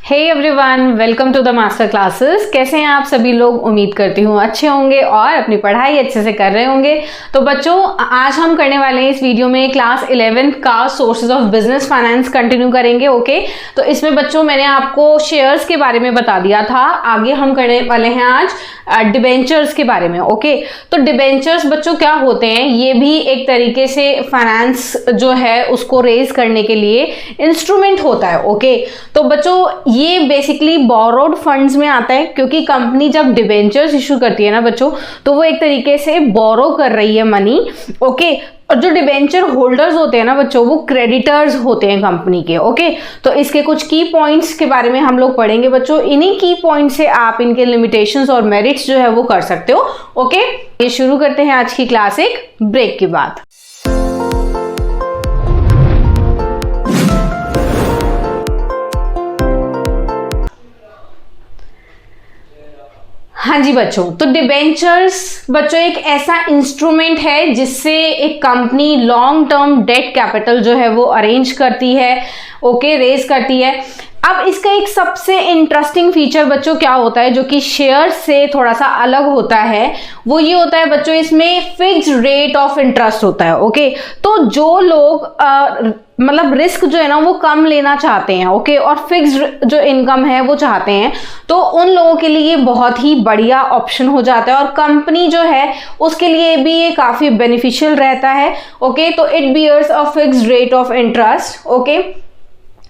Hey everyone, welcome to the master classes. कैसे हैं आप सभी लोग? उम्मीद करती हूँ अच्छे होंगे और अपनी पढ़ाई अच्छे से कर रहे होंगे। तो बच्चों, आज हम करने वाले हैं इस वीडियो में क्लास 11 का sources of business finance continue करेंगे। ओके, तो इसमें बच्चों मैंने आपको शेयर्स के बारे में बता दिया था। आगे हम करने वाले हैं आज डिबेंचर्स के बारे में। ओके, तो डिबेंचर्स बच्चों क्या होते हैं? ये भी एक तरीके से फाइनेंस जो है उसको रेज करने के लिए इंस्ट्रूमेंट होता है। ओके, तो बच्चों ये बेसिकली बोरोड फंड्स में आता है, क्योंकि कंपनी जब डिबेंचर्स इशू करती है ना बच्चों, तो वो एक तरीके से बोरो कर रही है मनी। ओके, और जो डिबेंचर होल्डर्स होते हैं ना बच्चों, वो क्रेडिटर्स होते हैं कंपनी के। ओके, तो इसके कुछ की पॉइंट्स के बारे में हम लोग पढ़ेंगे बच्चों। इन्हीं की पॉइंट से आप इनके लिमिटेशंस और मेरिट्स जो है वो कर सकते हो। ओके, ये शुरू करते हैं आज की क्लास एक ब्रेक के बाद। हाँ जी बच्चों, तो डिबेंचर्स बच्चों एक ऐसा इंस्ट्रूमेंट है जिससे एक company long term debt capital जो है वो अरेंज करती है। ओके, रेज करती है। अब इसका एक सबसे इंटरेस्टिंग फीचर बच्चों क्या होता है, जो कि शेयर से थोड़ा सा अलग होता है, वो ये होता है बच्चों, इसमें फिक्स्ड रेट ऑफ इंटरेस्ट होता है। ओके, तो जो लोग मतलब रिस्क जो है ना वो कम लेना चाहते हैं, ओके, और फिक्स्ड जो इनकम है वो चाहते हैं, तो उन लोगों के लिए बहुत ही बढ़िया ऑप्शन हो जाता है, और कंपनी जो है उसके लिए भी ये काफी बेनिफिशियल रहता है। ओके, तो it bears a fixed rate of interest. Okay,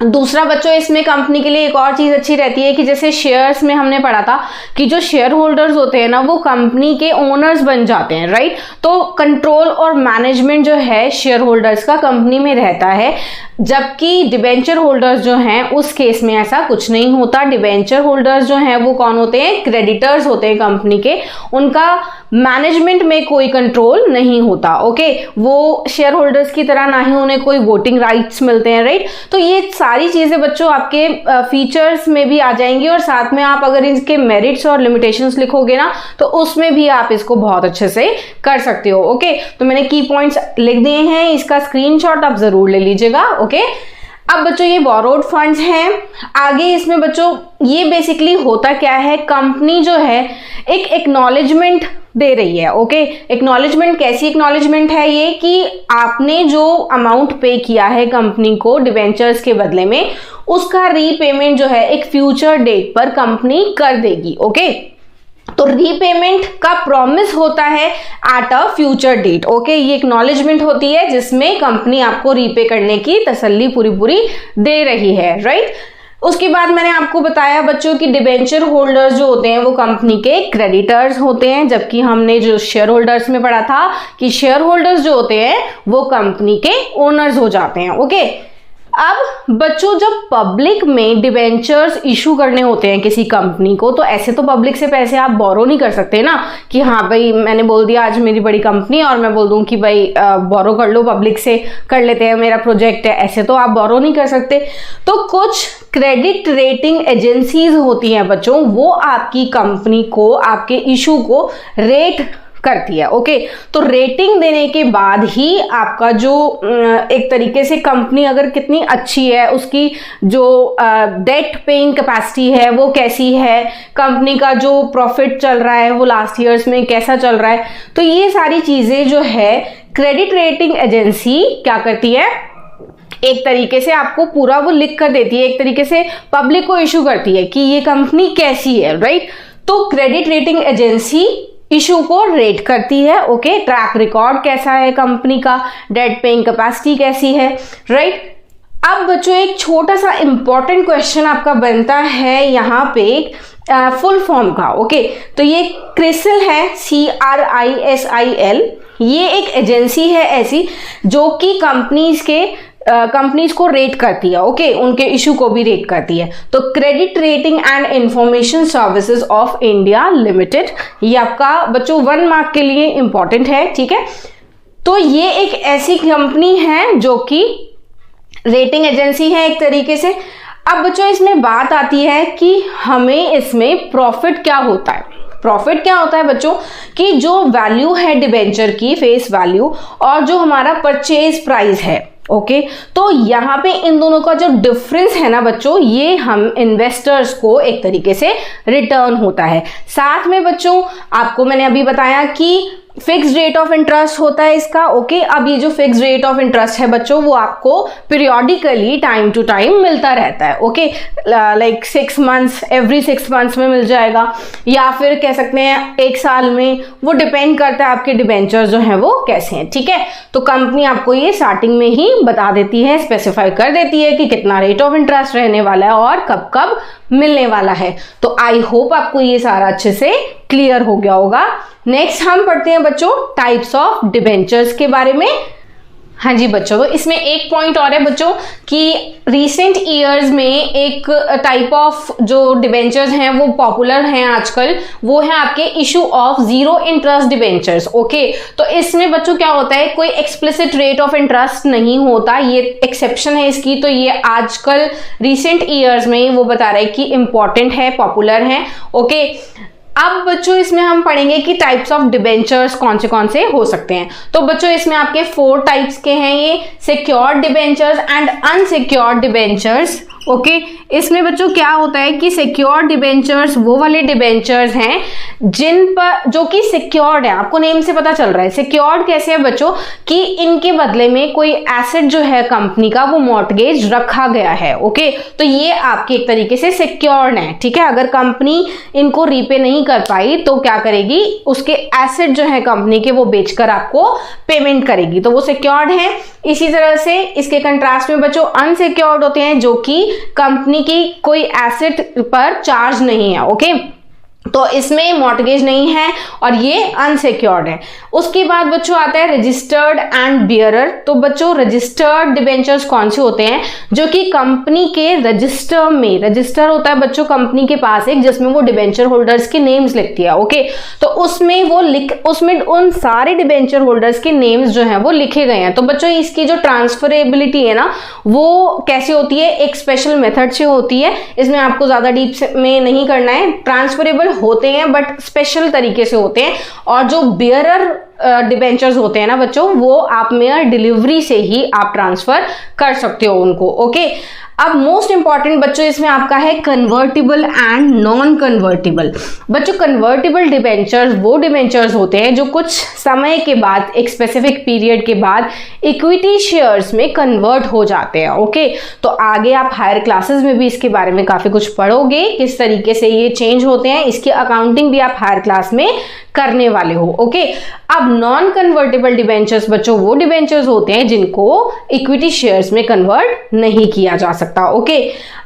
दूसरा बच्चों इसमें कंपनी के लिए एक और चीज अच्छी रहती है कि जैसे शेयर्स में हमने पढ़ा था कि जो शेयर होल्डर्स होते हैं ना वो कंपनी के ओनर्स बन जाते हैं, राइट। तो कंट्रोल और मैनेजमेंट जो है शेयर होल्डर्स का कंपनी में रहता है, जबकि डिबेंचर होल्डर्स जो हैं उस केस में ऐसा कुछ नहीं होता। डिबेंचर होल्डर्स जो हैं वो कौन होते हैं? क्रेडिटर्स होते हैं कंपनी के। उनका मैनेजमेंट में कोई कंट्रोल नहीं होता। ओके, वो शेयर होल्डर्स की तरह ना ही उन्हें कोई वोटिंग राइट्स मिलते हैं, राइट। तो ये सारी चीजें बच्चों आपके फीचर्स में भी आ जाएंगी, और साथ में आप अगर इसके मेरिट्स और लिमिटेशंस लिखोगे ना तो उसमें भी आप इसको बहुत अच्छे से कर सकते हो। ओके, तो मैंने की पॉइंट्स लिख दिए हैं, इसका स्क्रीनशॉट आप जरूर ले लीजिएगा। ओके, अब बच्चों ये बोरोड फंड्स हैं। आगे इसमें बच्चों ये बेसिकली होता क्या है, कंपनी जो है एक एक्नॉलेजमेंट दे रही है। ओके, एक्नॉलेजमेंट कैसी एक्नॉलेजमेंट है ये, कि आपने जो अमाउंट पे किया है कंपनी को डिबेंचर्स के बदले में, उसका रीपेमेंट जो है एक फ्यूचर डेट पर कंपनी कर देगी। ओके, तो रीपेमेंट का प्रॉमिस होता है at a future date. Okay, ये एक्नॉलेजमेंट होती है जिसमें कंपनी आपको रीपे करने की तसल्ली पूरी दे रही है, राइट। उसके बाद मैंने आपको बताया बच्चों कि डिबेंचर होल्डर्स जो होते हैं वो कंपनी के क्रेडिटर्स होते हैं, जबकि हमने जो शेयर होल्डर्स में पढ़ा था कि शेयर होल्डर्स जो होते हैं वो कंपनी के ओनर्स हो जाते हैं। ओके, अब बच्चों जब पब्लिक में डिबेंचर्स इशू करने होते हैं किसी कंपनी को, तो ऐसे तो पब्लिक से पैसे आप बोरो नहीं कर सकते ना, कि हाँ भाई मैंने बोल दिया आज मेरी बड़ी कंपनी और मैं बोल दूं कि भाई बोरो कर लो, पब्लिक से कर लेते हैं, मेरा प्रोजेक्ट है। ऐसे तो आप बोरो नहीं कर सकते। तो कुछ क्रेडिट रेटिंग एजेंसीज होती हैं बच्चों, वो आपकी कंपनी को, आपके इशू को रेट करती है। ओके, तो रेटिंग देने के बाद ही आपका जो एक तरीके से कंपनी अगर कितनी अच्छी है, उसकी जो डेट पेइंग कैपेसिटी है वो कैसी है, कंपनी का जो प्रॉफिट चल रहा है वो लास्ट ईयर्स में कैसा चल रहा है, तो ये सारी चीजें जो है क्रेडिट रेटिंग एजेंसी क्या करती है, एक तरीके से आपको पूरा वो लिख कर देती है, एक तरीके से पब्लिक को इशू करती है कि ये कंपनी कैसी है, राइट। तो क्रेडिट रेटिंग एजेंसी इशू को रेट करती है। ओके, ट्रैक रिकॉर्ड कैसा है कंपनी का, डेट पेइंग कैपेसिटी कैसी है, राइट। अब बच्चों एक छोटा सा इंपॉर्टेंट क्वेश्चन आपका बनता है यहाँ पे फुल फॉर्म का। ओके, तो ये क्रिसिल है, CRISIL। ये एक एजेंसी है ऐसी जो कि कंपनीज को रेट करती है। ओके, उनके इशू को भी रेट करती है। तो credit rating and information services of India limited, ये आपका बच्चों 1 मार्क के लिए इंपॉर्टेंट है, ठीक है। तो ये एक ऐसी कंपनी है जो कि रेटिंग एजेंसी है एक तरीके से। अब बच्चों इसमें बात आती है कि हमें इसमें प्रॉफिट क्या होता है। प्रॉफिट क्या होता है बच्चों, कि जो वैल्यू है डिबेंचर की फेस वैल्यू, और जो हमारा परचेज प्राइस है, ओके तो यहाँ पे इन दोनों का जो डिफरेंस है ना बच्चों, ये हम इन्वेस्टर्स को एक तरीके से रिटर्न होता है। साथ में बच्चों आपको मैंने अभी बताया कि फिक्स रेट ऑफ इंटरेस्ट होता है इसका। ओके अब ये जो फिक्स रेट ऑफ इंटरेस्ट है बच्चों, वो आपको पीरियोडिकली टाइम टू टाइम मिलता रहता है। Okay like 6 months, every 6 months में मिल जाएगा, या फिर कह सकते हैं 1 साल में, वो डिपेंड करता है आपके डिबेंचर जो है वो कैसे हैं। ठीक है, तो कंपनी आपको ये स्टार्टिंग में ही बता देती है, स्पेसिफाई कर देती है कि कितना रेट ऑफ इंटरेस्ट रहने वाला है और कब कब मिलने वाला है। तो आई होप आपको ये सारा अच्छे से क्लियर हो गया होगा। नेक्स्ट हम पढ़ते हैं बच्चों टाइप्स ऑफ डिबेंचर्स के बारे में। हाँ जी बच्चों, तो इसमें एक पॉइंट और है बच्चों कि रिसेंट ईयर्स में एक टाइप ऑफ जो डिबेंचर्स हैं वो पॉपुलर हैं आजकल, वो है आपके issue of zero interest debentures. Okay तो इसमें बच्चों क्या होता है, कोई एक्सप्लिसिट रेट ऑफ इंटरेस्ट नहीं होता, ये एक्सेप्शन है इसकी। तो ये आजकल रिसेंट ईयर्स में वो बता रहे हैं कि इंपॉर्टेंट है, पॉपुलर है। ओके अब बच्चों इसमें हम पढ़ेंगे कि टाइप्स ऑफ डिबेंचर्स कौन से हो सकते हैं। तो बच्चों इसमें आपके 4 टाइप्स के हैं, ये secured debentures and unsecured debentures. Okay इसमें बच्चों क्या होता है कि सिक्योर्ड डिबेंचर्स वो वाले डिबेंचर्स हैं जिन पर, जो कि सिक्योर्ड है, आपको नेम से पता चल रहा है। सिक्योर्ड कैसे है बच्चों कि इनके बदले में कोई एसेट जो है कंपनी का वो मॉर्टगेज रखा गया है। ओके तो ये आपके एक तरीके से सिक्योर्ड है। ठीक है, अगर कंपनी इनको रीपे नहीं कर पाई तो क्या करेगी, उसके एसेट जो है कंपनी के वो बेचकर आपको पेमेंट करेगी, तो वो सिक्योर्ड है। इसी तरह से इसके कंट्रास्ट में बच्चों अनसिक्योर्ड होते हैं, जो कि कंपनी की कोई एसेट पर चार्ज नहीं है। ओके तो इसमें मॉर्टगेज नहीं है और ये अनसिक्योर्ड है। उसके बाद बच्चों आता है रजिस्टर्ड एंड बियरर। तो बच्चों रजिस्टर्ड डिबेंचर्स कौन से होते हैं, जो कि कंपनी के रजिस्टर में, रजिस्टर होता है बच्चों कंपनी के पास एक, जिसमें वो डिबेंचर होल्डर्स के नेम्स लिखती है। ओके तो उसमें वो उसमें उन सारे डिबेंचर होल्डर्स के नेम्स जो है वो लिखे गए हैं। तो बच्चों इसकी जो ट्रांसफरेबिलिटी है ना वो कैसे होती है, एक स्पेशल मेथड से होती है। इसमें आपको ज्यादा डीप में नहीं करना है, ट्रांसफरेबल होते हैं बट स्पेशल तरीके से होते हैं। और जो बियरर डिबेंचर्स होते हैं ना बच्चों, वो आप मेयर डिलीवरी से ही आप ट्रांसफर कर सकते हो उनको। ओके अब मोस्ट इंपॉर्टेंट बच्चों इसमें आपका है कन्वर्टिबल एंड नॉन कन्वर्टिबल। बच्चों कन्वर्टिबल डिबेंचर्स वो डिबेंचर्स होते हैं जो कुछ समय के बाद, एक स्पेसिफिक पीरियड के बाद इक्विटी शेयर्स में कन्वर्ट हो जाते हैं। ओके तो आगे आप हायर क्लासेस में भी इसके बारे में काफी कुछ पढ़ोगे, किस तरीके से ये चेंज होते हैं, इसकी अकाउंटिंग भी आप हायर क्लास में करने वाले हो। ओके अब नॉन कन्वर्टेबल डिबेंचर्स बच्चों वो डिबेंचर्स होते हैं जिनको इक्विटी शेयर्स में कन्वर्ट नहीं किया जा सकता। ओके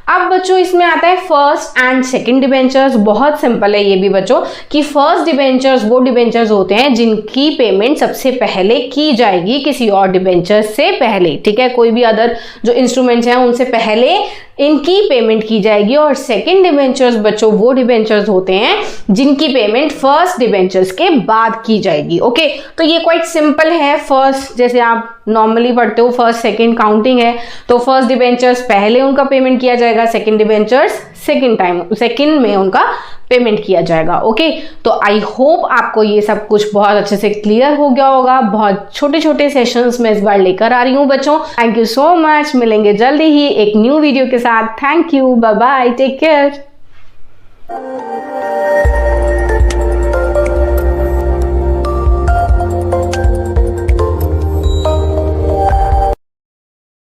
अब बच्चों इसमें आता है फर्स्ट एंड सेकंड डिबेंचर्स। बहुत सिंपल है ये भी बच्चों कि फर्स्ट डिबेंचर्स वो डिबेंचर्स होते हैं जिनकी पेमेंट सबसे पहले की जाएगी किसी और डिबेंचर्स से पहले। ठीक है, कोई भी अदर जो इंस्ट्रूमेंट्स हैं उनसे पहले इनकी पेमेंट की जाएगी। और सेकंड डिबेंचर्स बच्चों वो डिबेंचर्स होते हैं जिनकी पेमेंट फर्स्ट डिबेंचर्स के बाद की जाएगी। ओके तो ये क्वाइट सिंपल है। फर्स्ट जैसे आप नॉर्मली पढ़ते हो, फर्स्ट सेकंड काउंटिंग है, तो फर्स्ट डिबेंचर्स पहले उनका पेमेंट किया जाएगा, सेकंड डिबेंचर्स सेकंड में उनका पेमेंट किया जाएगा। ओके तो आई होप आपको ये सब कुछ बहुत अच्छे से क्लियर हो गया होगा। बहुत छोटे छोटे सेशंस में इस बार लेकर आ रही हूँ बच्चों। थैंक यू सो मच, मिलेंगे जल्दी ही एक न्यू वीडियो के साथ। Thank you, bye bye, take care.